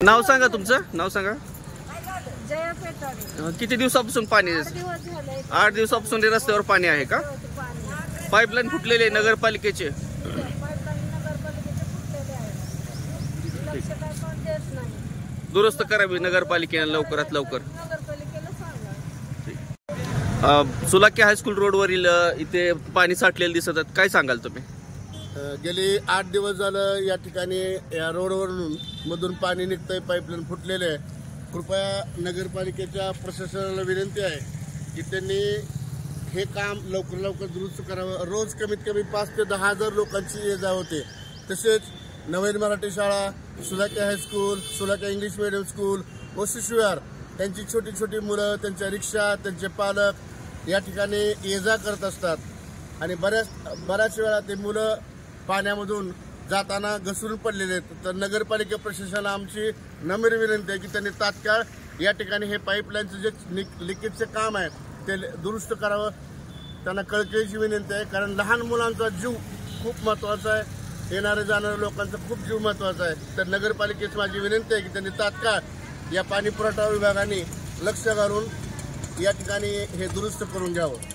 नाव सांगा तुमचं, नाव सांगा. जया पेटारे. किती दिवसापासून पाणी? 8 दिवसापासून रस्त्यावर पाणी आहे का? पाईपलाईन फुटलेले नगरपालिकेचे. दुरुस्त करावी नगरपालिकेने लवकरात लवकर. सुलाके हायस्कूल रोडवरील इथे पाणी साठलेलं दिसत आहे, काय सांगाल तुम्ही? गेली 8 दिवस झालं या ठिकाणी या रोडवरून मधून पाणी निघतंय, पाईपलाईन फुटलेले आहे. कृपया नगरपालिकेच्या प्रशासनाला विनंती आहे की त्यांनी हे काम लवकर दुरुस्त करावं. रोज कमीत कमी 5 ते 10 हजार लोकांची ये जा होते. तसेच नवीन मराठी शाळा, सुलाके हायस्कूल, सुलाके इंग्लिश मीडियम स्कूल, ओशिशविहार त्यांची छोटी छोटी मुलं, त्यांच्या रिक्षा, त्यांचे पालक या ठिकाणी ये जा करत असतात आणि बऱ्याच वेळा ते मुलं पाण्यामधून जाताना घसरून पडलेले आहेत. तर नगरपालिका प्रशासनाला आमची नम्र विनंती आहे की त्यांनी तात्काळ या ठिकाणी हे पाईपलाईनचं जे लिकेजचं काम आहे ते दुरुस्त करावं. त्यांना कळकळीची विनंती आहे, कारण लहान मुलांचा जीव खूप महत्त्वाचा आहे, येणारे जाणाऱ्या लोकांचा खूप जीव महत्त्वाचा आहे. तर नगरपालिकेची माझी विनंती आहे की त्यांनी तात्काळ या पाणी पुरवठा विभागाने लक्ष घालून या ठिकाणी हे दुरुस्त करून घ्यावं.